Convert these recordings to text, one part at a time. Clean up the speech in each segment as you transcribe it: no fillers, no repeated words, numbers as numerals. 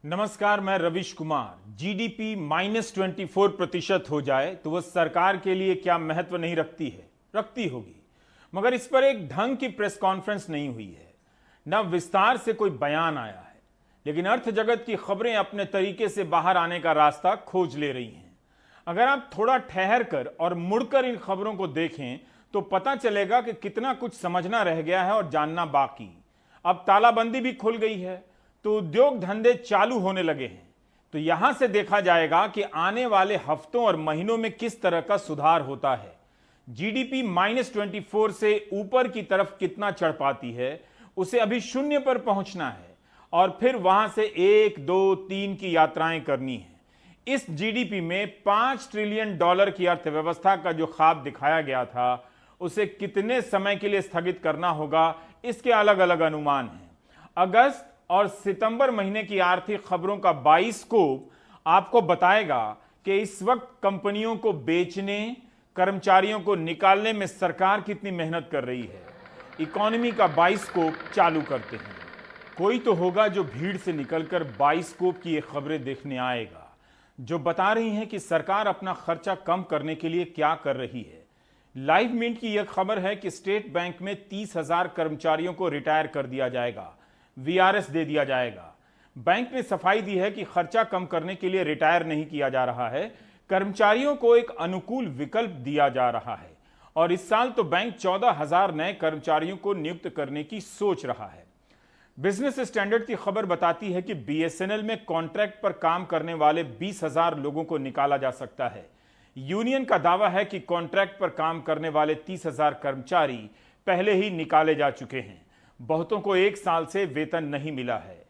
नमस्कार, मैं रविश कुमार। जीडीपी -24% हो जाए तो वह सरकार के लिए क्या महत्व नहीं रखती है? रखती होगी, मगर इस पर एक ढंग की प्रेस कॉन्फ्रेंस नहीं हुई है, न विस्तार से कोई बयान आया है। लेकिन अर्थ जगत की खबरें अपने तरीके से बाहर आने का रास्ता खोज ले रही हैं। अगर आप थोड़ा ठहर कर और मुड़कर इन खबरों को देखें तो पता चलेगा कि कितना कुछ समझना रह गया है और जानना बाकी। अब तालाबंदी भी खुल गई है तो उद्योग धंधे चालू होने लगे हैं। तो यहां से देखा जाएगा कि आने वाले हफ्तों और महीनों में किस तरह का सुधार होता है। जीडीपी -24 से ऊपर की तरफ कितना चढ़ पाती है, उसे अभी शून्य पर पहुंचना है और फिर वहां से 1, 2, 3 की यात्राएं करनी है। इस जीडीपी में $5 ट्रिलियन की अर्थव्यवस्था का जो ख्वाब दिखाया गया था, उसे कितने समय के लिए स्थगित करना होगा, इसके अलग अलग अनुमान हैं। अगस्त और सितंबर महीने की आर्थिक खबरों का बाइस्कोप आपको बताएगा कि इस वक्त कंपनियों को बेचने, कर्मचारियों को निकालने में सरकार कितनी मेहनत कर रही है। इकोनॉमी का बाइस्कोप चालू करते हैं। कोई तो होगा जो भीड़ से निकलकर बाइस्कोप की ये खबरें देखने आएगा, जो बता रही हैं कि सरकार अपना खर्चा कम करने के लिए क्या कर रही है। लाइव मिनट की यह खबर है कि स्टेट बैंक में 30,000 कर्मचारियों को रिटायर कर दिया जाएगा, वीआरएस दे दिया जाएगा। बैंक ने सफाई दी है कि खर्चा कम करने के लिए रिटायर नहीं किया जा रहा है, कर्मचारियों को एक अनुकूल विकल्प दिया जा रहा है। और इस साल तो बैंक 14,000 नए कर्मचारियों को नियुक्त करने की सोच रहा है। बिजनेस स्टैंडर्ड की खबर बताती है कि बीएसएनएल में कॉन्ट्रैक्ट पर काम करने वाले 20,000 लोगों को निकाला जा सकता है। यूनियन का दावा है कि कॉन्ट्रैक्ट पर काम करने वाले 30,000 कर्मचारी पहले ही निकाले जा चुके हैं। बहुतों को 1 साल से वेतन नहीं मिला है।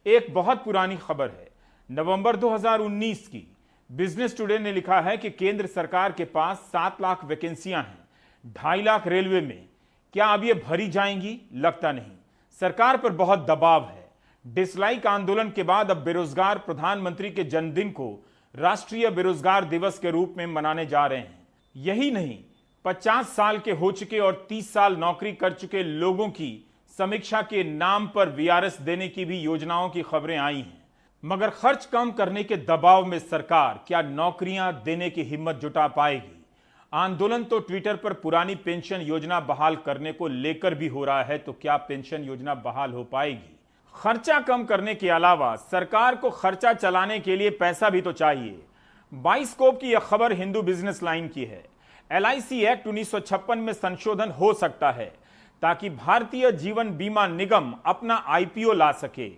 एक बहुत पुरानी खबर है, नवंबर 2019 की। बिजनेस टुडे ने लिखा है कि केंद्र सरकार के पास 7 लाख वैकेंसियां हैं, 2.5 लाख रेलवे में। क्या अब ये भरी जाएंगी? लगता नहीं। सरकार पर बहुत दबाव है। डिसलाइक आंदोलन के बाद अब बेरोजगार प्रधानमंत्री के जन्मदिन को राष्ट्रीय बेरोजगार दिवस के रूप में मनाने जा रहे हैं। यही नहीं, 50 साल के हो चुके और 30 साल नौकरी कर चुके लोगों की समीक्षा के नाम पर वीआरएस देने की भी योजनाओं की खबरें आई हैं। मगर खर्च कम करने के दबाव में सरकार क्या नौकरियां देने की हिम्मत जुटा पाएगी? आंदोलन तो ट्विटर पर पुरानी पेंशन योजना बहाल करने को लेकर भी हो रहा है, तो क्या पेंशन योजना बहाल हो पाएगी? खर्चा कम करने के अलावा सरकार को खर्चा चलाने के लिए पैसा भी तो चाहिए। बाइस्कोप की यह खबर हिंदू बिजनेस लाइन की है। एलआईसी एक्ट 1956 में संशोधन हो सकता है ताकि भारतीय जीवन बीमा निगम अपना आईपीओ ला सके।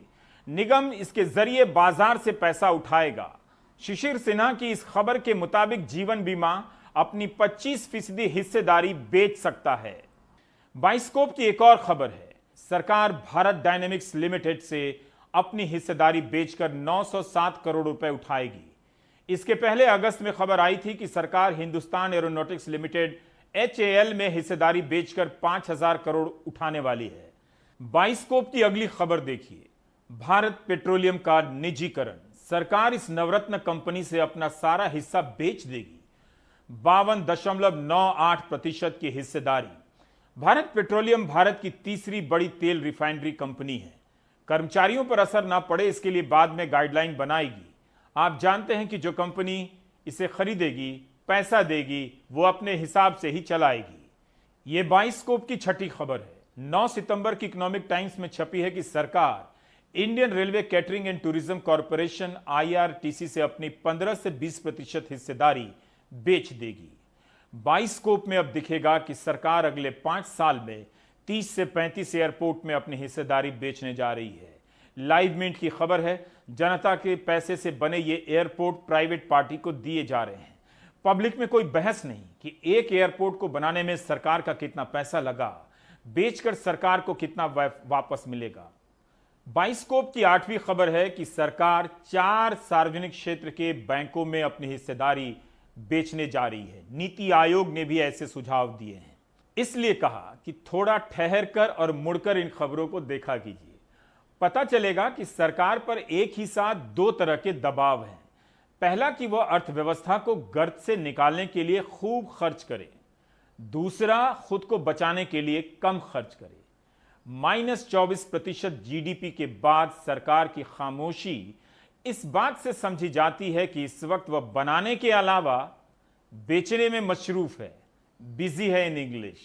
निगम इसके जरिए बाजार से पैसा उठाएगा। शिशिर सिन्हा की इस खबर के मुताबिक जीवन बीमा अपनी 25% हिस्सेदारी बेच सकता है। बाइस्कोप की एक और खबर है, सरकार भारत डायनेमिक्स लिमिटेड से अपनी हिस्सेदारी बेचकर 907 करोड़ रुपए उठाएगी। इसके पहले अगस्त में खबर आई थी कि सरकार हिंदुस्तान एरोनॉटिक्स लिमिटेड HAL में हिस्सेदारी बेचकर 5,000 करोड़ उठाने वाली है। बाइस्कोप की अगली खबर देखिए, भारत पेट्रोलियम का निजीकरण। सरकार इस नवरत्न कंपनी से अपना सारा हिस्सा बेच देगी। 52.98% की हिस्सेदारी। भारत पेट्रोलियम भारत की तीसरी बड़ी तेल रिफाइनरी कंपनी है। कर्मचारियों पर असर ना पड़े, इसके लिए बाद में गाइडलाइन बनाएगी। आप जानते हैं कि जो कंपनी इसे खरीदेगी, पैसा देगी, वो अपने हिसाब से ही चलाएगी। ये बाइस्कोप की छठी खबर है। 9 सितंबर की इकोनॉमिक टाइम्स में छपी है कि सरकार Indian railway catering and tourism corporation IRTC से अपनी 15 से 20% हिस्सेदारी बेच देगी। बाइस्कोप में अब दिखेगा कि सरकार अगले 5 साल में 30 से 35 एयरपोर्ट में अपनी हिस्सेदारी बेचने जा रही है। लाइव मिनट की खबर है, जनता के पैसे से बने ये एयरपोर्ट प्राइवेट पार्टी को दिए जा रहे हैं। पब्लिक में कोई बहस नहीं कि एक एयरपोर्ट को बनाने में सरकार का कितना पैसा लगा, बेचकर सरकार को कितना वापस मिलेगा। बाइस्कोप की 8वीं खबर है कि सरकार 4 सार्वजनिक क्षेत्र के बैंकों में अपनी हिस्सेदारी बेचने जा रही है। नीति आयोग ने भी ऐसे सुझाव दिए हैं। इसलिए कहा कि थोड़ा ठहर कर और मुड़कर इन खबरों को देखा कीजिए। पता चलेगा कि सरकार पर एक ही साथ 2 तरह के दबाव हैं। पहला कि वह अर्थव्यवस्था को गर्त से निकालने के लिए खूब खर्च करे, दूसरा खुद को बचाने के लिए कम खर्च करे। -24% जीडीपी के बाद सरकार की खामोशी इस बात से समझी जाती है कि इस वक्त वह बनाने के अलावा बेचने में मशरूफ है, बिजी है इन इंग्लिश।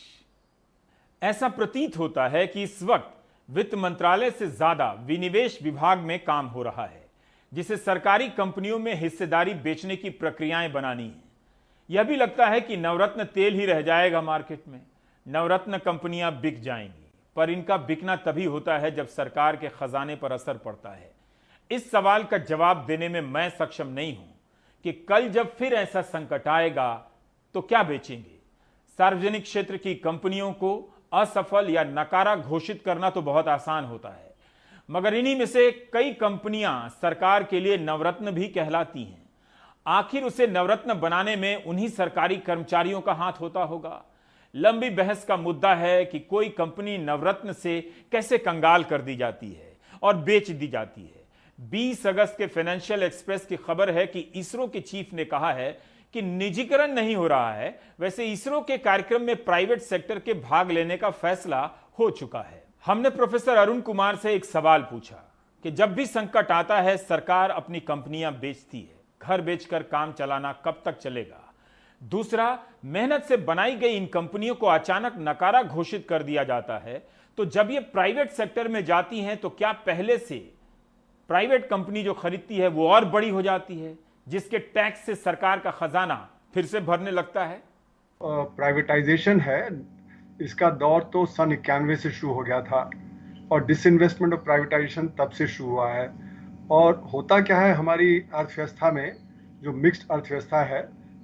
ऐसा प्रतीत होता है कि इस वक्त वित्त मंत्रालय से ज्यादा विनिवेश विभाग में काम हो रहा है, जिसे सरकारी कंपनियों में हिस्सेदारी बेचने की प्रक्रियाएं बनानी है। यह भी लगता है कि नवरत्न तेल ही रह जाएगा मार्केट में, नवरत्न कंपनियां बिक जाएंगी, पर इनका बिकना तभी होता है जब सरकार के खजाने पर असर पड़ता है। इस सवाल का जवाब देने में मैं सक्षम नहीं हूं कि कल जब फिर ऐसा संकट आएगा तो क्या बेचेंगे। सार्वजनिक क्षेत्र की कंपनियों को असफल या नकारा घोषित करना तो बहुत आसान होता है, मगर इन्हीं में से कई कंपनियां सरकार के लिए नवरत्न भी कहलाती हैं। आखिर उसे नवरत्न बनाने में उन्हीं सरकारी कर्मचारियों का हाथ होता होगा। लंबी बहस का मुद्दा है कि कोई कंपनी नवरत्न से कैसे कंगाल कर दी जाती है और बेच दी जाती है। 20 अगस्त के फाइनेंशियल एक्सप्रेस की खबर है कि इसरो के चीफ ने कहा है कि निजीकरण नहीं हो रहा है। वैसे इसरो के कार्यक्रम में प्राइवेट सेक्टर के भाग लेने का फैसला हो चुका है। हमने प्रोफेसर अरुण कुमार से एक सवाल पूछा कि जब भी संकट आता है सरकार अपनी कंपनियां बेचती है, घर बेचकर काम चलाना कब तक चलेगा। दूसरा, मेहनत से बनाई गई इन कंपनियों को अचानक नकारा घोषित कर दिया जाता है, तो जब ये प्राइवेट सेक्टर में जाती हैं तो क्या पहले से प्राइवेट कंपनी जो खरीदती है वो और बड़ी हो जाती है, जिसके टैक्स से सरकार का खजाना फिर से भरने लगता है। प्राइवेटाइजेशन है, इसका दौर तो सन 91 से शुरू हो गया था और डिसइन्वेस्टमेंट और प्राइवेटाइजेशन तब से शुरू हुआ है। और होता क्या है हमारी अर्थव्यवस्था में, जो मिक्स्ड अर्थव्यवस्था है,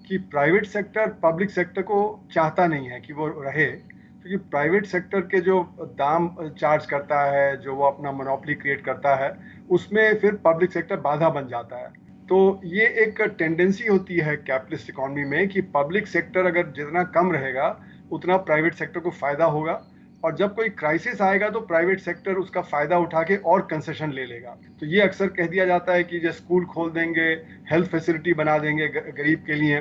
कि प्राइवेट सेक्टर पब्लिक सेक्टर को चाहता नहीं है कि वो रहे, क्योंकि प्राइवेट सेक्टर के जो दाम चार्ज करता है, जो वो अपना मोनोपोली क्रिएट करता है, उसमें फिर पब्लिक सेक्टर बाधा बन जाता है। तो ये एक टेंडेंसी होती है कैपिटलिस्ट इकोनॉमी में कि पब्लिक सेक्टर अगर जितना कम रहेगा उतना प्राइवेट सेक्टर को फायदा होगा, और जब कोई क्राइसिस आएगा तो प्राइवेट सेक्टर उसका फायदा उठा के और कंसेशन ले लेगा। तो ये अक्सर कह दिया जाता है कि जो स्कूल खोल देंगे, हेल्थ फैसिलिटी बना देंगे गरीब के लिए।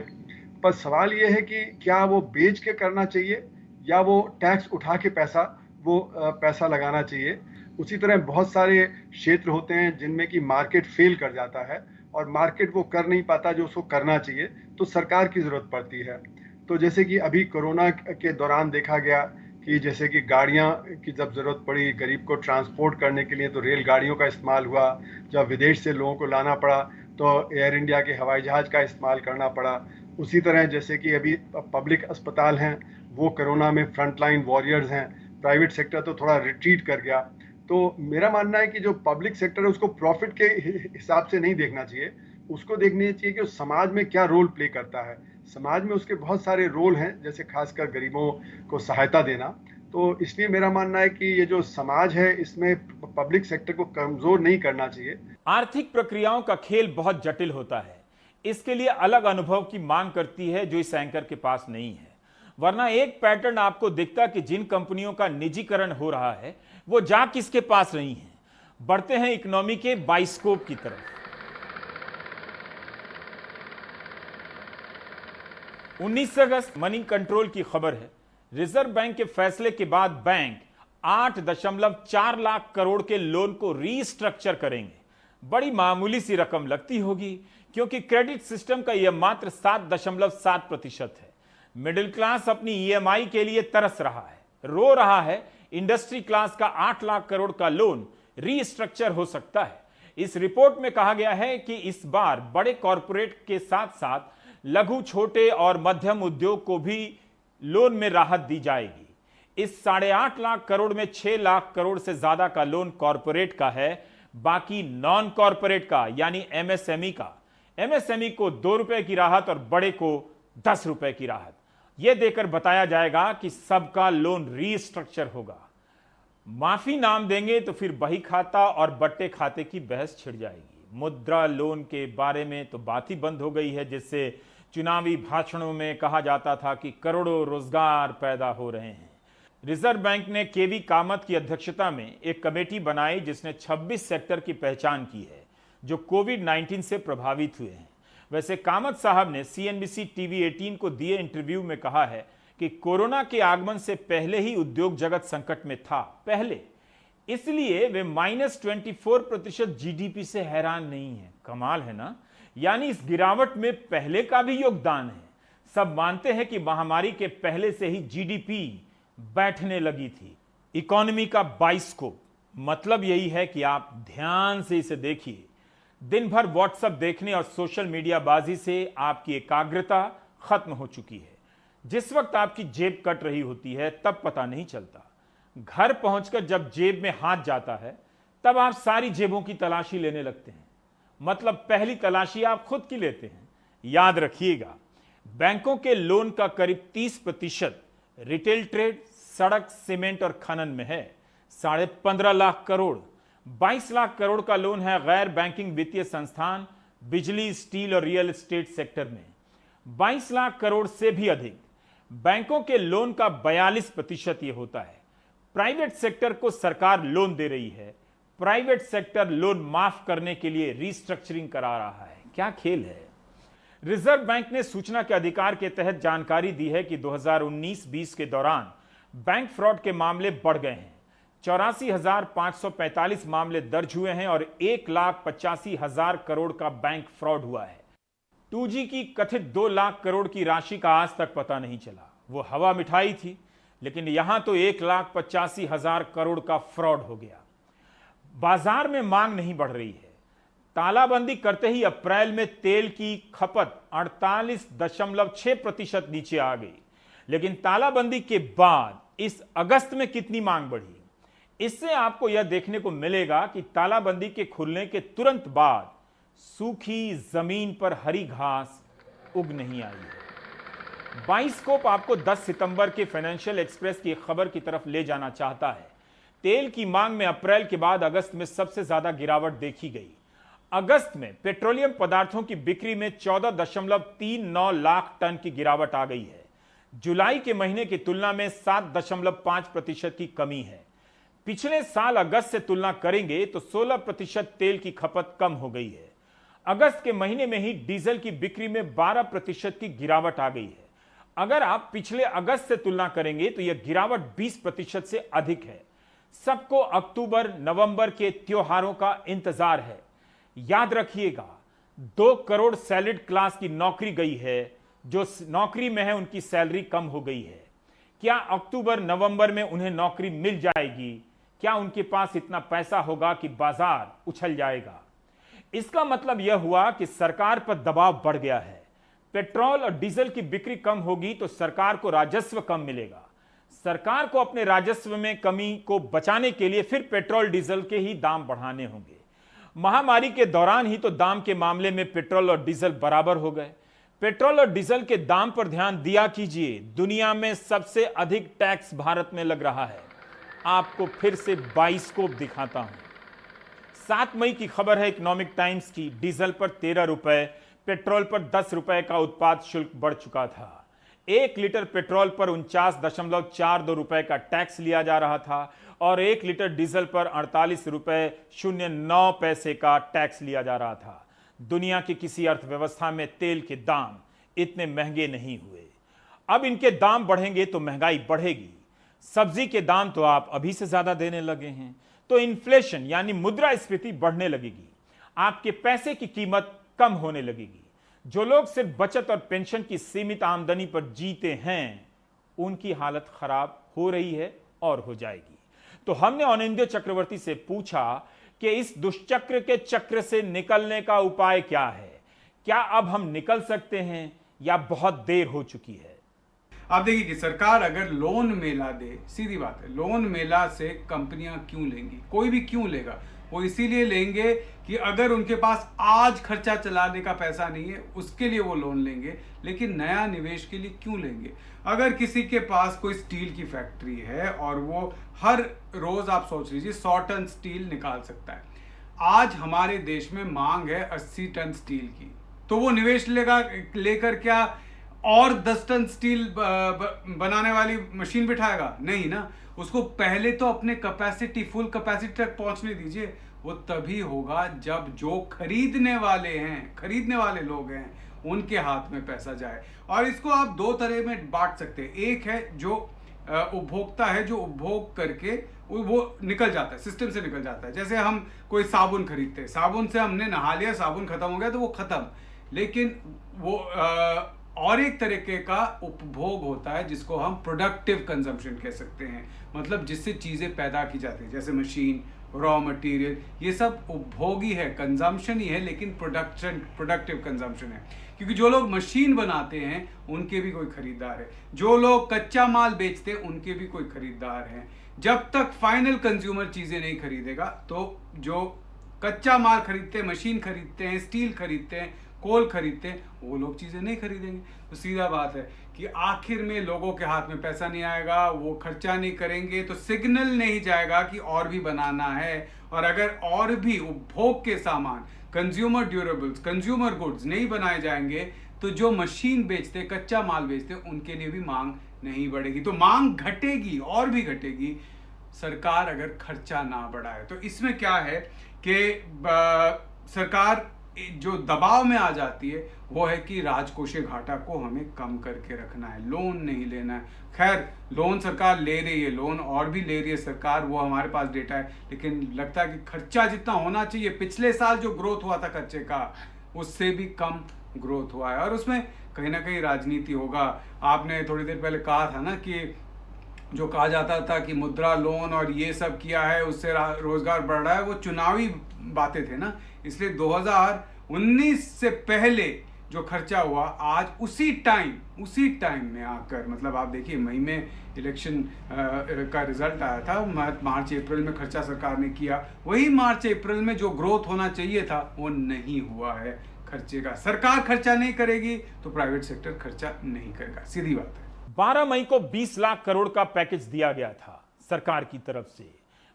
पर सवाल ये है कि क्या वो बेच के करना चाहिए या वो टैक्स उठा के पैसा लगाना चाहिए। उसी तरह बहुत सारे क्षेत्र होते हैं जिनमें कि मार्केट फेल कर जाता है और मार्केट वो कर नहीं पाता जो उसको करना चाहिए, तो सरकार की जरूरत पड़ती है। तो जैसे कि अभी कोरोना के दौरान देखा गया कि जैसे कि गाड़ियां की जब जरूरत पड़ी गरीब को ट्रांसपोर्ट करने के लिए, तो रेलगाड़ियों का इस्तेमाल हुआ। जब विदेश से लोगों को लाना पड़ा तो एयर इंडिया के हवाई जहाज का इस्तेमाल करना पड़ा। उसी तरह जैसे कि अभी पब्लिक अस्पताल हैं, वो कोरोना में फ्रंटलाइन वॉरियर्स हैं। प्राइवेट सेक्टर तो थोड़ा रिट्रीट कर गया। तो मेरा मानना है कि जो पब्लिक सेक्टर है उसको प्रॉफिट के हिसाब से नहीं देखना चाहिए, उसको देखना चाहिए कि उस समाज में क्या रोल प्ले करता है। समाज में उसके बहुत सारे रोल हैं, जैसे खासकर गरीबों को सहायता देना। तो इसलिए मेरा मानना है कि ये जो समाज है इसमें पब्लिक सेक्टर को कमजोर नहीं करना चाहिए। आर्थिक प्रक्रियाओं का खेल बहुत जटिल होता है, इसके लिए अलग अनुभव की मांग करती है जो इस एंकर के पास नहीं है। वरना एक पैटर्न आपको दिखता कि जिन कंपनियों का निजीकरण हो रहा है वो जा किसके पास रही हैं। बढ़ते हैं इकोनॉमी के बाइस्कोप की तरफ। 19 अगस्त मनी कंट्रोल की खबर है, रिजर्व बैंक के फैसले के बाद बैंक 8.4 लाख करोड़ के लोन को रीस्ट्रक्चर करेंगे। बड़ी मामूली सी रकम लगती होगी क्योंकि क्रेडिट सिस्टम का यह मात्र 7.7% है। मिडिल क्लास अपनी ईएमआई के लिए तरस रहा है, रो रहा है। इंडस्ट्री क्लास का 8 लाख करोड़ का लोन रीस्ट्रक्चर हो सकता है। इस रिपोर्ट में कहा गया है कि इस बार बड़े कॉरपोरेट के साथ साथ लघु, छोटे और मध्यम उद्योग को भी लोन में राहत दी जाएगी। इस 8.5 लाख करोड़ में 6 लाख करोड़ से ज्यादा का लोन कॉरपोरेट का है, बाकी नॉन कॉरपोरेट का यानी एमएसएमई का। एमएसएमई को 2 रुपए की राहत और बड़े को 10 रुपए की राहत यह देकर बताया जाएगा कि सबका लोन रीस्ट्रक्चर होगा। माफी नाम देंगे तो फिर बही खाता और बट्टे खाते की बहस छिड़ जाएगी। मुद्रा लोन के बारे में तो बात ही बंद हो गई है, जिससे चुनावी भाषणों में कहा जाता था कि करोड़ों रोजगार पैदा हो रहे हैं। रिजर्व बैंक ने केवी कामत की अध्यक्षता में एक कमेटी बनाई जिसने 26 सेक्टर की पहचान की है जो कोविड-19 से प्रभावित हुए हैं। वैसे कामत साहब ने सीएनबीसी टीवी 18 को दिए इंटरव्यू में कहा है कि कोरोना के आगमन से पहले ही उद्योग जगत संकट में था। पहले इसलिए वे -24% जीडीपी से हैरान नहीं है। कमाल है ना। यानी इस गिरावट में पहले का भी योगदान है। सब मानते हैं कि महामारी के पहले से ही जीडीपी बैठने लगी थी। इकोनॉमी का बाइस्कोप मतलब यही है कि आप ध्यान से इसे देखिए। दिन भर व्हाट्सएप देखने और सोशल मीडिया बाजी से आपकी एकाग्रता खत्म हो चुकी है। जिस वक्त आपकी जेब कट रही होती है तब पता नहीं चलता। घर पहुंचकर जब जेब में हाथ जाता है तब आप सारी जेबों की तलाशी लेने लगते हैं। मतलब पहली तलाशी आप खुद की लेते हैं। याद रखिएगा, बैंकों के लोन का करीब 30% रिटेल ट्रेड, सड़क, सीमेंट और खनन में है। 15.5 लाख करोड़, 22 लाख करोड़ का लोन है गैर बैंकिंग वित्तीय संस्थान, बिजली, स्टील और रियल एस्टेट सेक्टर में। 22 लाख करोड़ से भी अधिक बैंकों के लोन का 42% ये होता है। प्राइवेट सेक्टर को सरकार लोन दे रही है। प्राइवेट सेक्टर लोन माफ करने के लिए रीस्ट्रक्चरिंग करा रहा है। क्या खेल है। रिजर्व बैंक ने सूचना के अधिकार के तहत जानकारी दी है कि 2019-20 के दौरान बैंक फ्रॉड के मामले बढ़ गए हैं। 84,545 मामले दर्ज हुए हैं और 1,85,000 करोड़ का बैंक फ्रॉड हुआ है। 2G की कथित 2 लाख करोड़ की राशि का आज तक पता नहीं चला। वो हवा मिठाई थी, लेकिन यहां तो 1,85,000 करोड़ का फ्रॉड हो गया। बाजार में मांग नहीं बढ़ रही है। तालाबंदी करते ही अप्रैल में तेल की खपत 48.6% नीचे आ गई। लेकिन तालाबंदी के बाद इस अगस्त में कितनी मांग बढ़ी, इससे आपको यह देखने को मिलेगा कि तालाबंदी के खुलने के तुरंत बाद सूखी जमीन पर हरी घास उग नहीं आई है। बाइस्कोप आपको 10 सितंबर के फाइनेंशियल एक्सप्रेस की खबर की तरफ ले जाना चाहता है। तेल की मांग में अप्रैल के बाद अगस्त में सबसे ज्यादा गिरावट देखी गई। अगस्त में पेट्रोलियम पदार्थों की बिक्री में 14.39 लाख टन की गिरावट आ गई है। जुलाई के महीने की तुलना में 7.5% की कमी है। पिछले साल अगस्त से तुलना करेंगे तो 16% तेल की खपत कम हो गई है। अगस्त के महीने में ही डीजल की बिक्री में 12% की गिरावट आ गई है। अगर आप पिछले अगस्त से तुलना करेंगे तो यह गिरावट 20% से अधिक है। सबको अक्टूबर नवंबर के त्योहारों का इंतजार है। याद रखिएगा, 2 करोड़ सैलरीड क्लास की नौकरी गई है। जो नौकरी में है उनकी सैलरी कम हो गई है। क्या अक्टूबर नवंबर में उन्हें नौकरी मिल जाएगी? क्या उनके पास इतना पैसा होगा कि बाजार उछल जाएगा? इसका मतलब यह हुआ कि सरकार पर दबाव बढ़ गया है। पेट्रोल और डीजल की बिक्री कम होगी तो सरकार को राजस्व कम मिलेगा। सरकार को अपने राजस्व में कमी को बचाने के लिए फिर पेट्रोल डीजल के ही दाम बढ़ाने होंगे। महामारी के दौरान ही तो दाम के मामले में पेट्रोल और डीजल बराबर हो गए। पेट्रोल और डीजल के दाम पर ध्यान दिया कीजिए। दुनिया में सबसे अधिक टैक्स भारत में लग रहा है। आपको फिर से बाइस्कोप दिखाता हूं। 7 मई की खबर है इकोनॉमिक टाइम्स की। डीजल पर 13 रुपए, पेट्रोल पर 10 रुपए का उत्पाद शुल्क बढ़ चुका था। 1 लीटर पेट्रोल पर 49.42 रुपए का टैक्स लिया जा रहा था और 1 लीटर डीजल पर 48.09 रुपए का टैक्स लिया जा रहा था। दुनिया की किसी अर्थव्यवस्था में तेल के दाम इतने महंगे नहीं हुए। अब इनके दाम बढ़ेंगे तो महंगाई बढ़ेगी। सब्जी के दाम तो आप अभी से ज्यादा देने लगे हैं, तो इन्फ्लेशन यानी मुद्रास्फीति बढ़ने लगेगी। आपके पैसे की कीमत कम होने लगेगी। जो लोग सिर्फ बचत और पेंशन की सीमित आमदनी पर जीते हैं, उनकी हालत खराब हो रही है और हो जाएगी। तो हमने अनिंद्य चक्रवर्ती से पूछा कि इस दुष्चक्र के चक्र से निकलने का उपाय क्या है। क्या अब हम निकल सकते हैं या बहुत देर हो चुकी है? आप देखिए कि सरकार अगर लोन मेला दे, सीधी बात है, लोन मेला से कंपनियां क्यों लेंगी? कोई भी क्यों लेगा? वो इसीलिए लेंगे कि अगर उनके पास आज खर्चा चलाने का पैसा नहीं है उसके लिए वो लोन लेंगे, लेकिन नया निवेश के लिए क्यों लेंगे? अगर किसी के पास कोई स्टील की फैक्ट्री है और वो हर रोज, आप सोच लीजिए, 100 टन स्टील निकाल सकता है। आज हमारे देश में मांग है 80 टन स्टील की, तो वो निवेश लेकर क्या और 10 टन स्टील बनाने वाली मशीन बिठाएगा? नहीं ना। उसको पहले तो अपने कैपेसिटी, फुल कैपेसिटी तक पहुंचने दीजिए। वो तभी होगा जब जो खरीदने वाले लोग हैं, उनके हाथ में पैसा जाए। और इसको आप 2 तरह में बांट सकते हैं। एक है जो उपभोक्ता है, जो उपभोग करके वो निकल जाता है, सिस्टम से निकल जाता है। जैसे हम कोई साबुन खरीदते हैं, साबुन से हमने नहा लिया, साबुन खत्म हो गया तो वो खत्म। लेकिन वो और एक तरीके का उपभोग होता है जिसको हम प्रोडक्टिव कंजम्पशन कह सकते हैं, मतलब जिससे चीज़ें पैदा की जाती हैं, जैसे मशीन, रॉ मटेरियल, ये सब उपभोगी है, कंजम्पशन ही है, लेकिन प्रोडक्टिव कंजम्पशन है। क्योंकि जो लोग मशीन बनाते हैं उनके भी कोई खरीदार है, जो लोग कच्चा माल बेचते हैं उनके भी कोई खरीदार हैं। जब तक फाइनल कंज्यूमर चीज़ें नहीं खरीदेगा तो जो कच्चा माल खरीदते हैं, मशीन खरीदते हैं, स्टील खरीदते हैं, कोल खरीदते हैं, वो लोग चीज़ें नहीं खरीदेंगे। तो सीधा बात है कि आखिर में लोगों के हाथ में पैसा नहीं आएगा, वो खर्चा नहीं करेंगे तो सिग्नल नहीं जाएगा कि और भी बनाना है। और अगर और भी उपभोग के सामान, कंज्यूमर ड्यूरेबल्स, कंज्यूमर गुड्स नहीं बनाए जाएंगे तो जो मशीन बेचते, कच्चा माल बेचते, उनके लिए भी मांग नहीं बढ़ेगी, तो मांग घटेगी और भी घटेगी सरकार अगर खर्चा ना बढ़ाए। तो इसमें क्या है कि सरकार जो दबाव में आ जाती है वो है कि राजकोषीय घाटा को हमें कम करके रखना है, लोन नहीं लेना है। खैर लोन सरकार ले रही है, लोन और भी ले रही है सरकार, वो हमारे पास डेटा है, लेकिन लगता है कि खर्चा जितना होना चाहिए, पिछले साल जो ग्रोथ हुआ था खर्चे का उससे भी कम ग्रोथ हुआ है। और उसमें कहीं ना कहीं राजनीति होगा। आपने थोड़ी देर पहले कहा था ना कि जो कहा जाता था कि मुद्रा लोन और ये सब किया है उससे रोजगार बढ़ रहा है, वो चुनावी बातें थे ना, इसलिए 2019 से पहले जो खर्चा हुआ आज उसी टाइम में आकर, मतलब आप देखिए मई में इलेक्शन का रिजल्ट आया था, मार्च अप्रैल में खर्चा सरकार ने किया, वही मार्च अप्रैल में जो ग्रोथ होना चाहिए था वो नहीं हुआ है खर्चे का। सरकार खर्चा नहीं करेगी तो प्राइवेट सेक्टर खर्चा नहीं करेगा, सीधी बात है। 12 मई को 20 लाख करोड़ का पैकेज दिया गया था सरकार की तरफ से।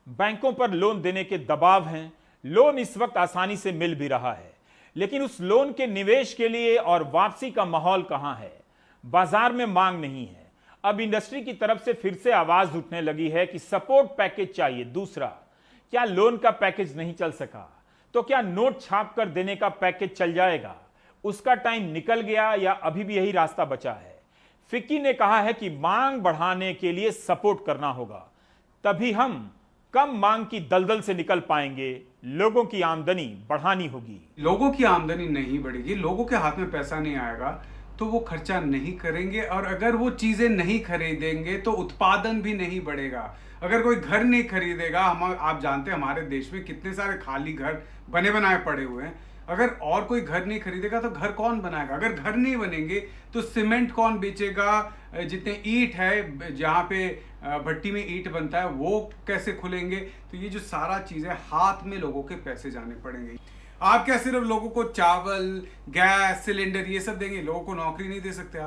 बैंकों पर लोन देने के दबाव हैं, लोन इस वक्त आसानी से मिल भी रहा है, लेकिन उस लोन के निवेश के लिए और वापसी का माहौल कहां है? बाजार में मांग नहीं है। अब इंडस्ट्री की तरफ से फिर से आवाज उठने लगी है कि सपोर्ट पैकेज चाहिए। दूसरा, क्या लोन का पैकेज नहीं चल सका तो क्या नोट छाप कर देने का पैकेज चल जाएगा? उसका टाइम निकल गया या अभी भी यही रास्ता बचा है? फिक्की ने कहा है कि मांग बढ़ाने के लिए सपोर्ट करना होगा, तभी हम कम मांग की दलदल से निकल पाएंगे। लोगों की आमदनी बढ़ानी होगी। लोगों की आमदनी नहीं बढ़ेगी, लोगों के हाथ में पैसा नहीं आएगा तो वो खर्चा नहीं करेंगे, और अगर वो चीजें नहीं खरीदेंगे तो उत्पादन भी नहीं बढ़ेगा। अगर कोई घर नहीं खरीदेगा, आप जानते हैं हमारे देश में कितने सारे खाली घर बने बनाए पड़े हुए हैं, अगर और कोई घर नहीं खरीदेगा तो घर कौन बनाएगा? अगर घर नहीं बनेंगे तो सीमेंट कौन बेचेगा? जितने ईंट है, जहाँ पे भट्टी में ईंट बनता है, वो कैसे खुलेंगे? तो ये जो सारा चीजें, हाथ में लोगों के पैसे जाने पड़ेंगे। आप क्या सिर्फ लोगों को चावल, गैस सिलेंडर ये सब देंगे? लोगों को नौकरी नहीं दे सकते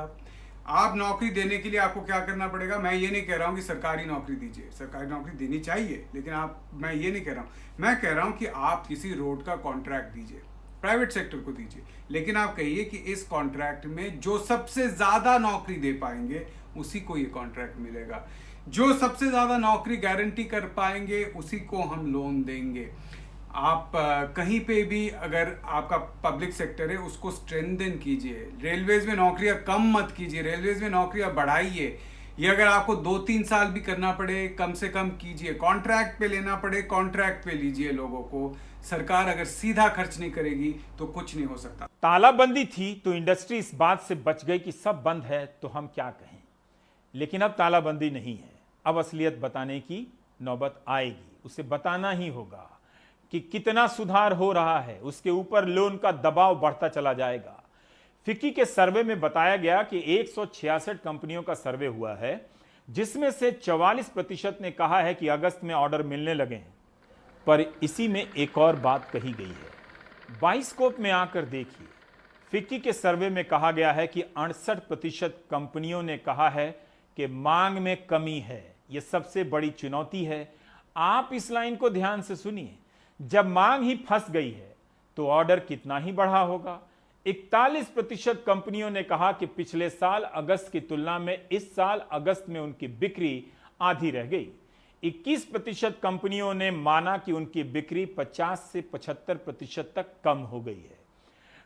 आप नौकरी देने के लिए आपको क्या करना पड़ेगा? मैं ये नहीं कह रहा हूँ कि सरकारी नौकरी दीजिए, सरकारी नौकरी देनी चाहिए, लेकिन मैं ये नहीं कह रहा हूँ। मैं कह रहा हूँ कि आप किसी रोड का कॉन्ट्रैक्ट दीजिए, प्राइवेट सेक्टर को दीजिए, लेकिन आप कहिए कि इस कॉन्ट्रैक्ट में जो सबसे ज्यादा नौकरी दे पाएंगे उसी को ये कॉन्ट्रैक्ट मिलेगा, जो सबसे ज्यादा नौकरी गारंटी कर पाएंगे उसी को हम लोन देंगे। आप कहीं पे भी अगर आपका पब्लिक सेक्टर है उसको स्ट्रेंथन कीजिए, रेलवेज में नौकरियां कम मत कीजिए, रेलवेज में नौकरियां बढ़ाइए। ये अगर आपको 2-3 साल भी करना पड़े कम से कम कीजिए, कॉन्ट्रैक्ट पे लेना पड़े कॉन्ट्रैक्ट पे लीजिए लोगों को। सरकार अगर सीधा खर्च नहीं करेगी तो कुछ नहीं हो सकता। तालाबंदी थी तो इंडस्ट्री इस बात से बच गई कि सब बंद है तो हम क्या कहें, लेकिन अब तालाबंदी नहीं है। अब असलियत बताने की नौबत आएगी, उसे बताना ही होगा कि कितना सुधार हो रहा है, उसके ऊपर लोन का दबाव बढ़ता चला जाएगा। फिक्की के सर्वे में बताया गया कि 166 कंपनियों का सर्वे हुआ है, जिसमें से 44% ने कहा है कि अगस्त में ऑर्डर मिलने लगे हैं। पर इसी में एक और बात कही गई है, बाइस्कोप में आकर देखिए। फिक्की के सर्वे में कहा गया है कि 68% कंपनियों ने कहा है कि मांग में कमी है। यह सबसे बड़ी चुनौती है। आप इस लाइन को ध्यान से सुनिए, जब मांग ही फंस गई है तो ऑर्डर कितना ही बढ़ा होगा। 41% कंपनियों ने कहा कि पिछले साल अगस्त की तुलना में इस साल अगस्त में उनकी बिक्री आधी रह गई। 21% कंपनियों ने माना कि उनकी बिक्री 50 से 75% तक कम हो गई है।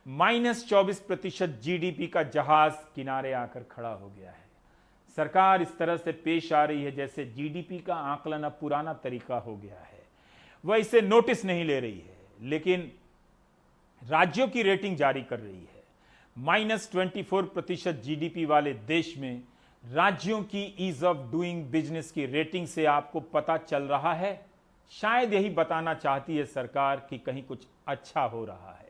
-24% जीडीपी का जहाज किनारे आकर खड़ा हो गया है। सरकार इस तरह से पेश आ रही है जैसे जीडीपी का आकलन अब पुराना तरीका हो गया है। वह इसे नोटिस नहीं ले रही है, लेकिन राज्यों की रेटिंग जारी कर रही है। -24% जीडीपी वाले देश में राज्यों की ईज ऑफ डूइंग बिजनेस की रेटिंग से आपको पता चल रहा है, शायद यही बताना चाहती है सरकार कि कहीं कुछ अच्छा हो रहा है।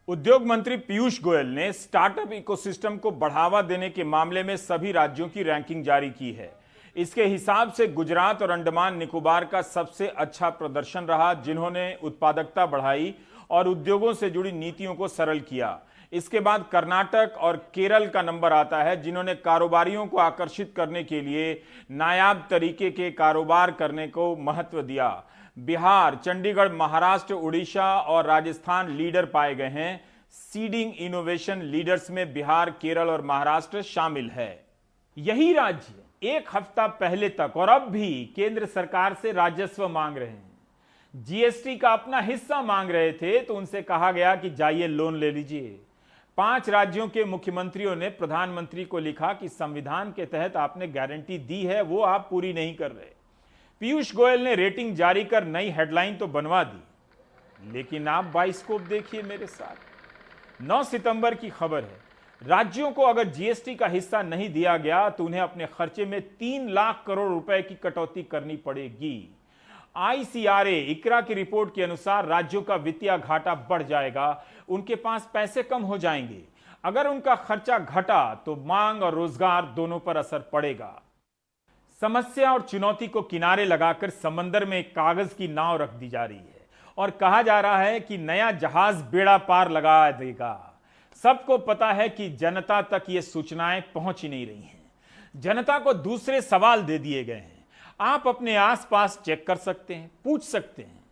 उद्योग मंत्री पीयूष गोयल ने स्टार्टअप इकोसिस्टम को बढ़ावा देने के मामले में सभी राज्यों की रैंकिंग जारी की है। इसके हिसाब से गुजरात और अंडमान निकोबार का सबसे अच्छा प्रदर्शन रहा, जिन्होंने उत्पादकता बढ़ाई और उद्योगों से जुड़ी नीतियों को सरल किया। इसके बाद कर्नाटक और केरल का नंबर आता है, जिन्होंने कारोबारियों को आकर्षित करने के लिए नायाब तरीके के कारोबार करने को महत्व दिया। बिहार, चंडीगढ़, महाराष्ट्र, उड़ीसा और राजस्थान लीडर पाए गए हैं। सीडिंग इनोवेशन लीडर्स में बिहार, केरल और महाराष्ट्र शामिल है। यही राज्य एक हफ्ता पहले तक और अब भी केंद्र सरकार से राजस्व मांग रहे हैं। जीएसटी का अपना हिस्सा मांग रहे थे तो उनसे कहा गया कि जाइए लोन ले लीजिए। 5 राज्यों के मुख्यमंत्रियों ने प्रधानमंत्री को लिखा कि संविधान के तहत आपने गारंटी दी है, वो आप पूरी नहीं कर रहे। पीयूष गोयल ने रेटिंग जारी कर नई हेडलाइन तो बनवा दी, लेकिन आप बाइस्कोप देखिए मेरे साथ। 9 सितंबर की खबर है, राज्यों को अगर जीएसटी का हिस्सा नहीं दिया गया तो उन्हें अपने खर्चे में 3 लाख करोड़ रुपए की कटौती करनी पड़ेगी। आईसीआरए इकरा की रिपोर्ट के अनुसार राज्यों का वित्तीय घाटा बढ़ जाएगा, उनके पास पैसे कम हो जाएंगे। अगर उनका खर्चा घटा तो मांग और रोजगार दोनों पर असर पड़ेगा। समस्या और चुनौती को किनारे लगाकर समंदर में एक कागज की नाव रख दी जा रही है और कहा जा रहा है कि नया जहाज बेड़ा पार लगा देगा। सबको पता है कि जनता तक ये सूचनाएं पहुंच ही नहीं रही हैं। जनता को दूसरे सवाल दे दिए गए हैं। आप अपने आसपास चेक कर सकते हैं, पूछ सकते हैं।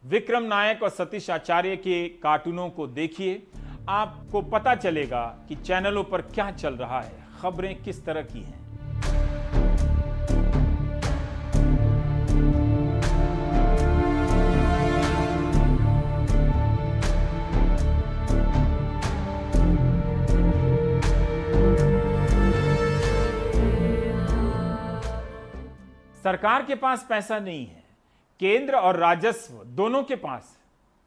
विक्रम नायक और सतीश आचार्य के कार्टूनों को देखिए, आपको पता चलेगा कि चैनलों पर क्या चल रहा है, खबरें किस तरह की हैं। सरकार के पास पैसा नहीं है, केंद्र और राजस्व दोनों के पास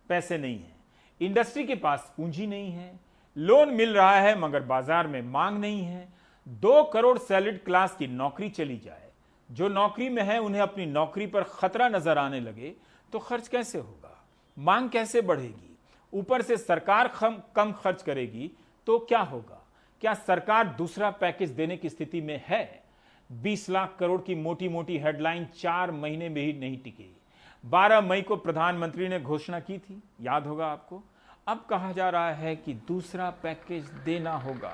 पैसे नहीं है, इंडस्ट्री के पास पूंजी नहीं है, लोन मिल रहा है मगर बाजार में मांग नहीं है। 2 करोड़ सैलरीड क्लास की नौकरी चली जाए, जो नौकरी में है उन्हें अपनी नौकरी पर खतरा नजर आने लगे तो खर्च कैसे होगा, मांग कैसे बढ़ेगी। ऊपर से सरकार कम खर्च करेगी तो क्या होगा। क्या सरकार दूसरा पैकेज देने की स्थिति में है? 20 लाख करोड़ की मोटी मोटी हेडलाइन 4 महीने में ही नहीं टिकी। 12 मई को प्रधानमंत्री ने घोषणा की थी, याद होगा आपको। अब कहा जा रहा है कि दूसरा पैकेज देना होगा।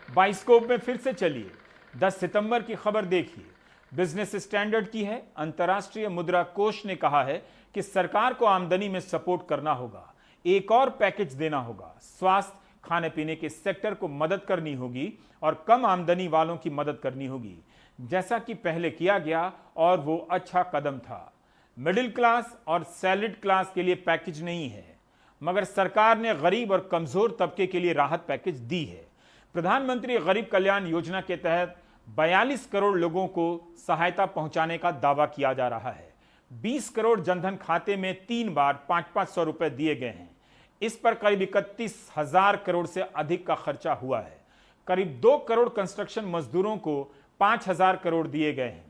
बाइस्कोप में फिर से चलिए, 10 सितंबर की खबर देखिए, बिजनेस स्टैंडर्ड की है। अंतर्राष्ट्रीय मुद्रा कोष ने कहा है कि सरकार को आमदनी में सपोर्ट करना होगा, एक और पैकेज देना होगा। स्वास्थ्य, खाने पीने के सेक्टर को मदद करनी होगी और कम आमदनी वालों की मदद करनी होगी, जैसा कि पहले किया गया और वो अच्छा कदम था। मिडिल क्लास और सैलरीड क्लास के लिए पैकेज नहीं है, मगर सरकार ने गरीब और कमजोर तबके के लिए राहत पैकेज दी है। प्रधानमंत्री गरीब कल्याण योजना के तहत 42 करोड़ लोगों को सहायता पहुंचाने का दावा किया जा रहा है। 20 करोड़ जनधन खाते में 3 बार 500-500 रुपए दिए गए हैं। इस पर करीब 31,000 करोड़ से अधिक का खर्चा हुआ है। करीब 2 करोड़ कंस्ट्रक्शन मजदूरों को 5,000 करोड़ दिए गए हैं।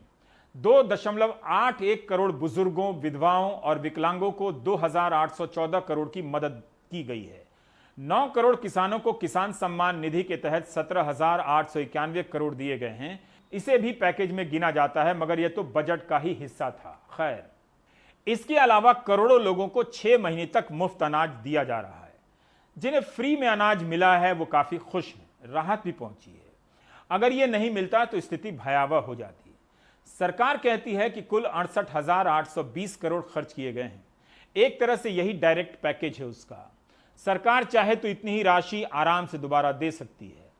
2.81 करोड़ बुजुर्गों, विधवाओं और विकलांगों को 2,814 करोड़ की मदद की गई है। 9 करोड़ किसानों को किसान सम्मान निधि के तहत 17,891 करोड़ दिए गए हैं। इसे भी पैकेज में गिना जाता है, मगर यह तो बजट का ही हिस्सा था। खैर, इसके अलावा करोड़ों लोगों को 6 महीने तक मुफ्त अनाज दिया जा रहा है। जिन्हें फ्री में अनाज मिला है वो काफी खुश हैं, राहत भी पहुंची है। अगर ये नहीं मिलता तो स्थिति भयावह हो जाती। सरकार कहती है कि कुल 68,820 करोड़ खर्च किए गए हैं। एक तरह से यही डायरेक्ट पैकेज है उसका। सरकार चाहे तो इतनी ही राशि आराम से दोबारा दे सकती है।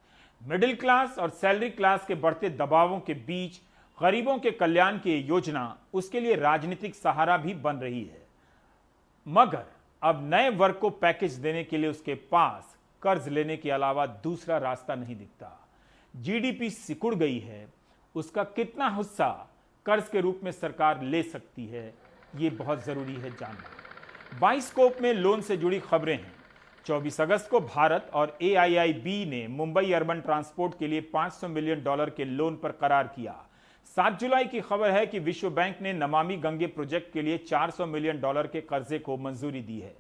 मिडिल क्लास और सैलरी क्लास के बढ़ते दबावों के बीच गरीबों के कल्याण की योजना उसके लिए राजनीतिक सहारा भी बन रही है, मगर अब नए वर्ग को पैकेज देने के लिए उसके पास कर्ज लेने के अलावा दूसरा रास्ता नहीं दिखता। जीडीपी सिकुड़ गई है, उसका कितना हिस्सा कर्ज के रूप में सरकार ले सकती है, ये बहुत जरूरी है जानना। बाइस्कोप में लोन से जुड़ी खबरें हैं। 24 अगस्त को भारत और AIIB ने मुंबई अर्बन ट्रांसपोर्ट के लिए $500 मिलियन के लोन पर करार किया। 7 जुलाई की खबर है कि विश्व बैंक ने नमामि गंगे प्रोजेक्ट के लिए $400 मिलियन के कर्जे को मंजूरी दी है।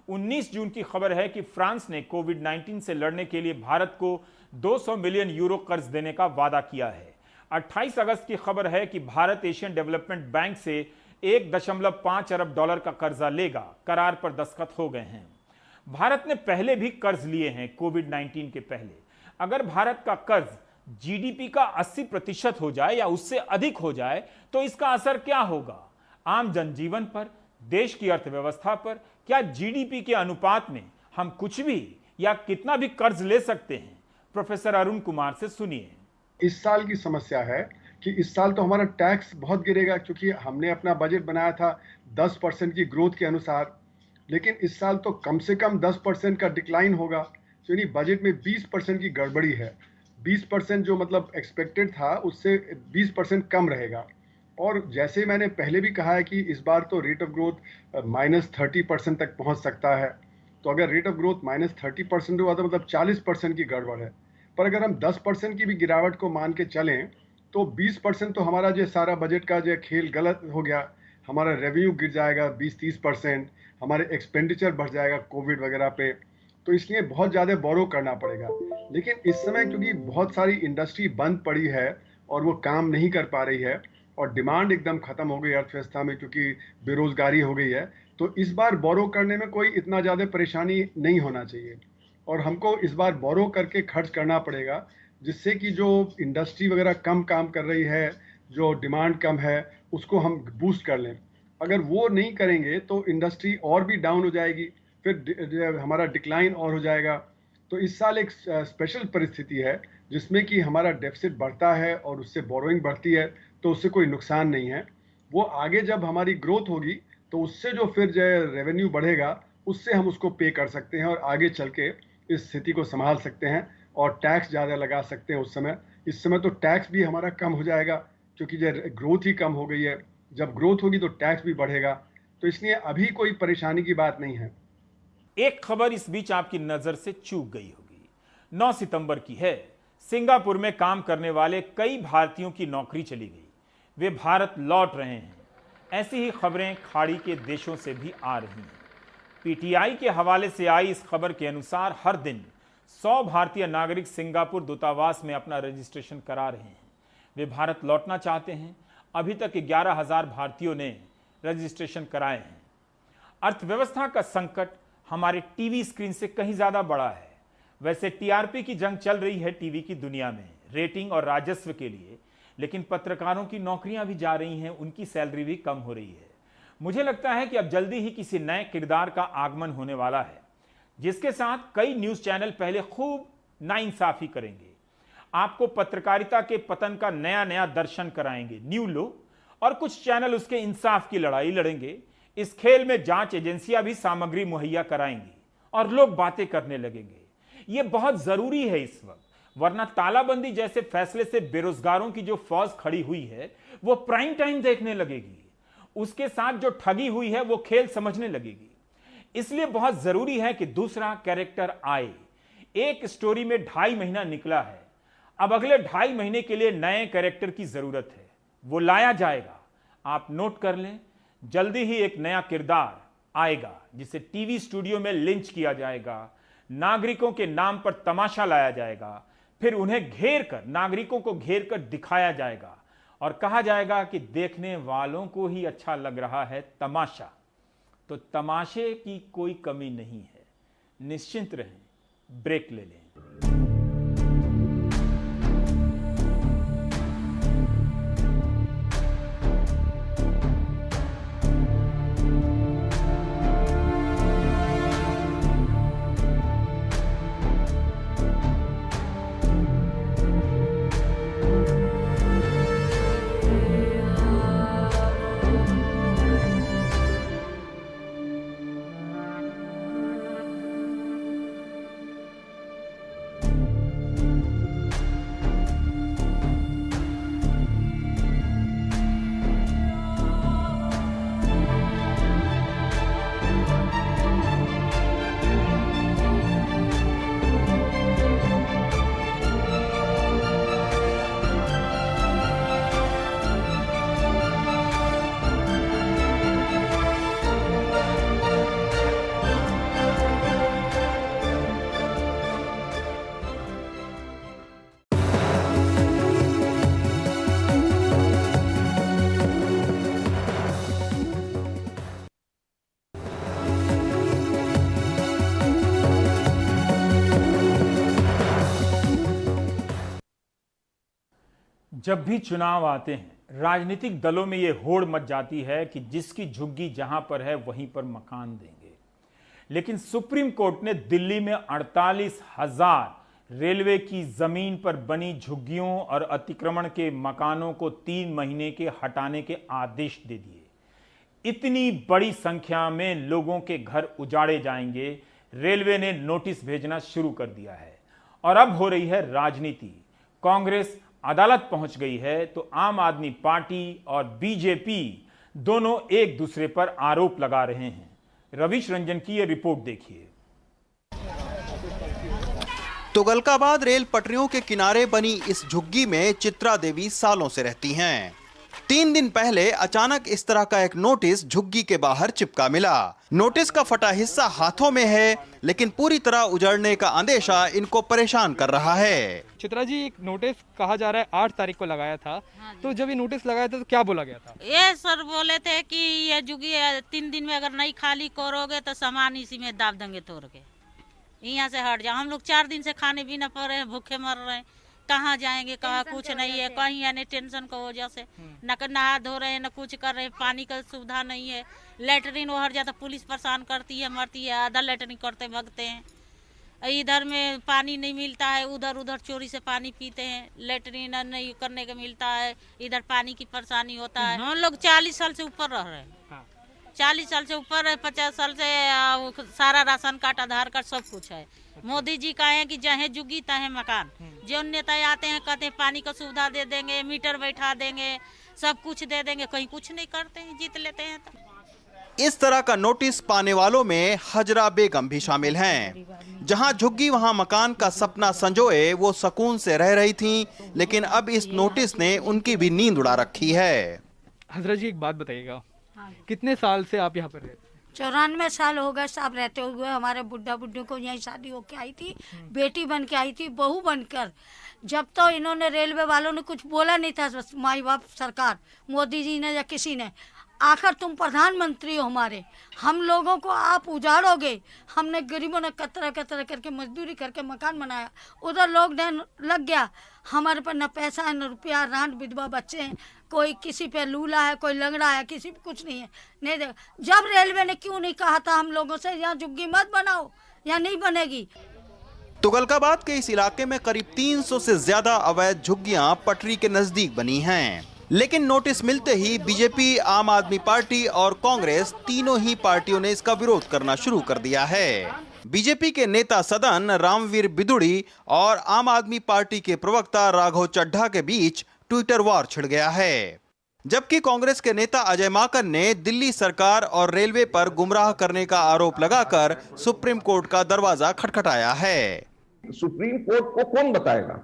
19 जून की खबर है कि फ्रांस ने कोविड-19 से लड़ने के लिए भारत को 200 मिलियन यूरो कर्ज देने का वादा किया है। 28 अगस्त की खबर है कि भारत एशियन डेवलपमेंट बैंक से $1.5 अरब का कर्जा लेगा। करार पर दस्तखत हो गए हैं। भारत ने पहले भी कर्ज लिए हैं कोविड-19 के पहले। अगर भारत का कर्ज GDP का 80% हो जाए या उससे अधिक हो जाए तो इसका असर क्या होगा? आम जनजीवन पर, देश की अर्थव्यवस्था पर? क्या GDP के अनुपात में हम कुछ भी या कितना भी कर्ज ले सकते हैं? प्रोफेसर अरुण कुमार से सुनिए। इस साल की समस्या है कि इस साल तो हमारा टैक्स बहुत गिरेगा, क्योंकि हमने अपना बजट बनाया था 10% की ग्रोथ के अनुसार, लेकिन इस साल तो कम से कम 10% का डिक्लाइन होगा। यानी बजट में 20% की गड़बड़ी है। 20% जो मतलब एक्सपेक्टेड था उससे 20% कम रहेगा। और जैसे मैंने पहले भी कहा है कि इस बार तो रेट ऑफ ग्रोथ -30% तक पहुंच सकता है। तो अगर रेट ऑफ ग्रोथ -30% हुआ तो मतलब 40% की गड़बड़ है। पर अगर हम 10% की भी गिरावट को मान के चलें तो 20% तो हमारा जो सारा बजट का जो खेल गलत हो गया। हमारा रेवेन्यू गिर जाएगा 20-30%, हमारे एक्सपेंडिचर बढ़ जाएगा कोविड वगैरह पे। तो इसलिए बहुत ज़्यादा बोरो करना पड़ेगा। लेकिन इस समय क्योंकि बहुत सारी इंडस्ट्री बंद पड़ी है और वो काम नहीं कर पा रही है और डिमांड एकदम ख़त्म हो गई अर्थव्यवस्था में, क्योंकि बेरोज़गारी हो गई है, तो इस बार बोरो करने में कोई इतना ज़्यादा परेशानी नहीं होना चाहिए। और हमको इस बार बोरो करके खर्च करना पड़ेगा, जिससे कि जो इंडस्ट्री वगैरह कम काम कर रही है, जो डिमांड कम है, उसको हम बूस्ट कर लें। अगर वो नहीं करेंगे तो इंडस्ट्री और भी डाउन हो जाएगी, फिर हमारा डिक्लाइन और हो जाएगा। तो इस साल एक स्पेशल परिस्थिति है जिसमें कि हमारा डेफिसिट बढ़ता है और उससे बोरोइंग बढ़ती है, तो उससे कोई नुकसान नहीं है। वो आगे जब हमारी ग्रोथ होगी तो उससे जो फिर जो रेवेन्यू बढ़ेगा उससे हम उसको पे कर सकते हैं और आगे चल के इस स्थिति को संभाल सकते हैं और टैक्स ज़्यादा लगा सकते हैं उस समय। इस समय तो टैक्स भी हमारा कम हो जाएगा, क्योंकि जो ग्रोथ ही कम हो गई है। जब ग्रोथ होगी तो टैक्स भी बढ़ेगा। तो इसलिए अभी कोई परेशानी की बात नहीं है। एक खबर इस बीच आपकी नजर से चूक गई होगी। 9 सितंबर की है। सिंगापुर में काम करने वाले कई भारतीयों की नौकरी चली गई। वे भारत लौट रहे हैं। ऐसी ही खबरें खाड़ी के देशों से भी आ रही हैं। PTI के हवाले से आई इस खबर के अनुसार हर दिन 100 भारतीय नागरिक सिंगापुर दूतावास में अपना रजिस्ट्रेशन करा रहे हैं। वे भारत लौटना चाहते हैं। अभी तक 11,000 भारतीयों ने रजिस्ट्रेशन कराए हैं। अर्थव्यवस्था का संकट हमारे टीवी स्क्रीन से कहीं ज्यादा बड़ा है। वैसे TRP की जंग चल रही है टीवी की दुनिया में, रेटिंग और राजस्व के लिए, लेकिन पत्रकारों की नौकरियां भी जा रही हैं, उनकी सैलरी भी कम हो रही है। मुझे लगता है कि अब जल्दी ही किसी नए किरदार का आगमन होने वाला है, जिसके साथ कई न्यूज चैनल पहले खूब नाइंसाफी करेंगे। आपको पत्रकारिता के पतन का नया नया दर्शन कराएंगे, न्यू लो, और कुछ चैनल उसके इंसाफ की लड़ाई लड़ेंगे। इस खेल में जांच एजेंसियां भी सामग्री मुहैया कराएंगी और लोग बातें करने लगेंगे। यह बहुत जरूरी है इस वक्त, वरना तालाबंदी जैसे फैसले से बेरोजगारों की जो फौज खड़ी हुई है वो प्राइम टाइम देखने लगेगी। उसके साथ जो ठगी हुई है वो खेल समझने लगेगी। इसलिए बहुत जरूरी है कि दूसरा कैरेक्टर आए। एक स्टोरी में 2.5 महीना निकला है, अब अगले 2.5 महीने के लिए नए कैरेक्टर की जरूरत है। वो लाया जाएगा। आप नोट कर लें, जल्दी ही एक नया किरदार आएगा जिसे टीवी स्टूडियो में लिंच किया जाएगा, नागरिकों के नाम पर तमाशा लाया जाएगा, फिर उन्हें घेर कर, नागरिकों को घेर कर दिखाया जाएगा और कहा जाएगा कि देखने वालों को ही अच्छा लग रहा है तमाशा। तो तमाशे की कोई कमी नहीं है। निश्चिंत रहें, ब्रेक ले लें। जब भी चुनाव आते हैं राजनीतिक दलों में यह होड़ मच जाती है कि जिसकी झुग्गी जहां पर है वहीं पर मकान देंगे। लेकिन सुप्रीम कोर्ट ने दिल्ली में 48,000 रेलवे की जमीन पर बनी झुग्गियों और अतिक्रमण के मकानों को 3 महीने के हटाने के आदेश दे दिए। इतनी बड़ी संख्या में लोगों के घर उजाड़े जाएंगे, रेलवे ने नोटिस भेजना शुरू कर दिया है। और अब हो रही है राजनीति। कांग्रेस अदालत पहुंच गई है तो आम आदमी पार्टी और बीजेपी दोनों एक दूसरे पर आरोप लगा रहे हैं। रविश रंजन की यह रिपोर्ट देखिए। तुगलकाबाद रेल पटरियों के किनारे बनी इस झुग्गी में चित्रा देवी सालों से रहती हैं। 3 दिन पहले अचानक इस तरह का एक नोटिस झुग्गी के बाहर चिपका मिला। नोटिस का फटा हिस्सा हाथों में है, लेकिन पूरी तरह उजड़ने का अंदेशा इनको परेशान कर रहा है। चित्रा जी, एक नोटिस कहा जा रहा है 8 तारीख को लगाया था। हाँ, तो जब ये नोटिस लगाया था तो क्या बोला गया था? ये सर बोले थे कि ये झुग्गी 3 दिन में अगर नहीं खाली करोगे तो सामान इसी में दाब देंगे तोड़ के, यहाँ से हट जाओ। हम लोग 4 दिन से खाने भी न पा रहे हैं, भूखे मर रहे हैं। कहाँ जाएंगे, कहाँ कुछ नहीं है, कहीं यानी टेंशन की वजह से न नहा धो रहे हैं न कुछ कर रहे हैं। पानी का सुविधा नहीं है, लेटरिन वो हर जाता, पुलिस परेशान करती है, मरती है, आधा लेटरिन करते भगते हैं। इधर में पानी नहीं मिलता है, उधर उधर चोरी से पानी पीते हैं, लेटरिन नहीं करने का मिलता है, इधर पानी की परेशानी होता है। हम लोग 40 साल से ऊपर रह रहे हैं, 40 साल से ऊपर, 50 साल से सारा राशन कार्ड, आधार कार्ड सब कुछ है। मोदी जी कहे कि जहे जुगी तहे मकान। जो नेता आते हैं कहते हैं पानी का सुविधा दे देंगे, मीटर बैठा देंगे, सब कुछ दे देंगे, कहीं कुछ नहीं करते हैं, जीत लेते हैं। तो इस तरह का नोटिस पाने वालों में हजरा बेगम भी शामिल हैं। जहां झुग्गी वहां मकान का सपना संजोए वो सुकून से रह रही थीं, लेकिन अब इस नोटिस ने उनकी भी नींद उड़ा रखी है। हजरा जी, एक बात बताइएगा, कितने साल से आप यहाँ पर रहते हैं? 94 साल हो गए साहब रहते हुए। हमारे बुढ़ा बुढ़ी को यहीं शादी होके आई थी, बेटी बन के आई थी, बहू बनकर। जब तो इन्होंने रेलवे वालों ने कुछ बोला नहीं था, माई बाप सरकार, मोदी जी ने या किसी ने, आखिर तुम प्रधानमंत्री हो हमारे, हम लोगों को आप उजाड़ोगे। हमने गरीबों ने कतरा कतरा करके मजदूरी करके मकान बनाया, उधर लॉकडाउन लग गया, हमारे पर न पैसा है न रुपया, रांड विधवा बच्चे हैं, कोई किसी पे लूला है, कोई लंगड़ा है, किसी पे कुछ नहीं है, नहीं देखा। जब रेलवे ने क्यों नहीं कहा था हम लोगों से यहाँ झुग्गी मत बनाओ, या नहीं बनेगी। तुगलकाबाद के इस इलाके में करीब 300 से ज्यादा अवैध झुग्गियां पटरी के नजदीक बनी हैं। लेकिन नोटिस मिलते ही बीजेपी, आम आदमी पार्टी और कांग्रेस तीनों ही पार्टियों ने इसका विरोध करना शुरू कर दिया है। बीजेपी के नेता सदन रामवीर बिदुड़ी और आम आदमी पार्टी के प्रवक्ता राघव चड्ढा के बीच ट्विटर वॉर छिड़ गया है, जबकि कांग्रेस के नेता अजय माकन ने दिल्ली सरकार और रेलवे पर गुमराह करने का आरोप लगाकर सुप्रीम कोर्ट का दरवाजा खटखटाया है। सुप्रीम कोर्ट को कौन बताएगा?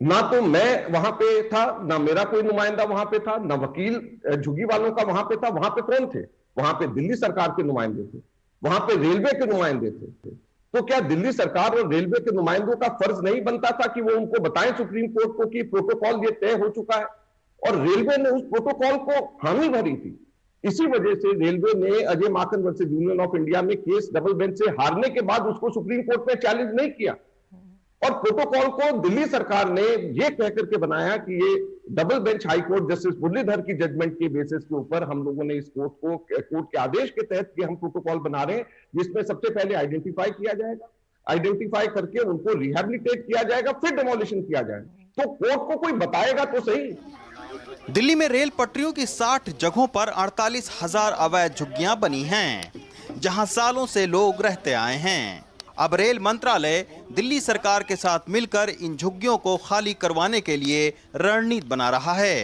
ना तो मैं वहां पे था, ना मेरा कोई नुमाइंदा वहां पे था, ना वकील झुग्गी वालों का वहां पे था। वहां पे कौन थे? वहां पे दिल्ली सरकार के नुमाइंदे थे, वहां पे रेलवे के नुमाइंदे थे। तो क्या दिल्ली सरकार और रेलवे के नुमाइंदों का फर्ज नहीं बनता था कि वो उनको बताएं सुप्रीम कोर्ट को कि प्रोटोकॉल ये तय हो चुका है? और रेलवे ने उस प्रोटोकॉल को हामी भरी थी। इसी वजह से रेलवे ने Ajay Maken versus union of India में केस डबल बेंच से हारने के बाद उसको सुप्रीम कोर्ट में चैलेंज नहीं किया। और प्रोटोकॉल को दिल्ली सरकार ने ये कह करके बनाया कि ये double bench high court justice Muralidhar की जजमेंट के बेसिस के ऊपर हम लोगों ने इस कोर्ट के आदेश के तहत कि हम प्रोटोकॉल बना रहे हैं, जिसमें सबसे पहले आइडेंटिफाई किया जाएगा, आइडेंटिफाई करके उनको रिहैबिलिटेट किया जाएगा, फिर डिमोलिशन किया जाएगा। तो कोर्ट को कोई बताएगा तो सही। दिल्ली में रेल पटरियों की 60 जगहों पर 48,000 अवैध झुग्गियां बनी हैं, जहां सालों से लोग रहते आए हैं। अब रेल मंत्रालय दिल्ली सरकार के साथ मिलकर इन झुग्गियों को खाली करवाने के लिए रणनीति बना रहा है।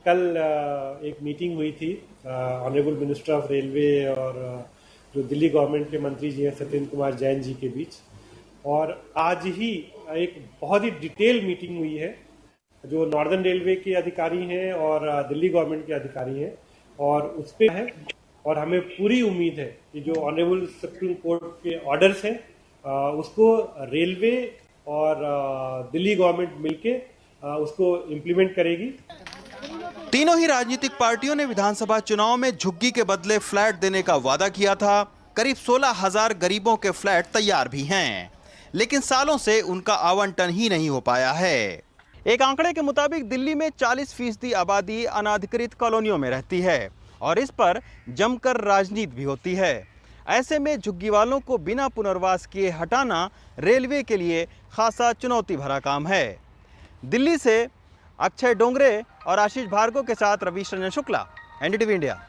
कल एक मीटिंग हुई थी ऑनरेबल मिनिस्टर ऑफ रेलवे और जो दिल्ली गवर्नमेंट के मंत्री जी हैं सत्येंद्र कुमार जैन जी के बीच, और आज ही एक बहुत ही डिटेल मीटिंग हुई है जो नॉर्दर्न रेलवे के अधिकारी हैं और दिल्ली गवर्नमेंट के अधिकारी हैं, और उस पे है। और हमें पूरी उम्मीद है कि जो ऑनरेबल सुप्रीम कोर्ट के ऑर्डर्स हैं उसको रेलवे और दिल्ली गवर्नमेंट मिलके उसको इम्प्लीमेंट करेगी। तीनों ही राजनीतिक पार्टियों ने विधानसभा चुनाव में झुग्गी के बदले फ्लैट देने का वादा किया था। करीब 16,000 गरीबों के फ्लैट तैयार भी हैं, लेकिन सालों से उनका आवंटन ही नहीं हो पाया है। एक आंकड़े के मुताबिक दिल्ली में 40% आबादी अनाधिकृत कॉलोनियों में रहती है और इस पर जमकर राजनीति भी होती है। ऐसे में झुग्गी वालों को बिना पुनर्वास किए हटाना रेलवे के लिए खासा चुनौती भरा काम है। दिल्ली से अक्षय डोंगरे और आशीष भार्गव के साथ रवीश रंजन शुक्ला, एनडीटीवी इंडिया।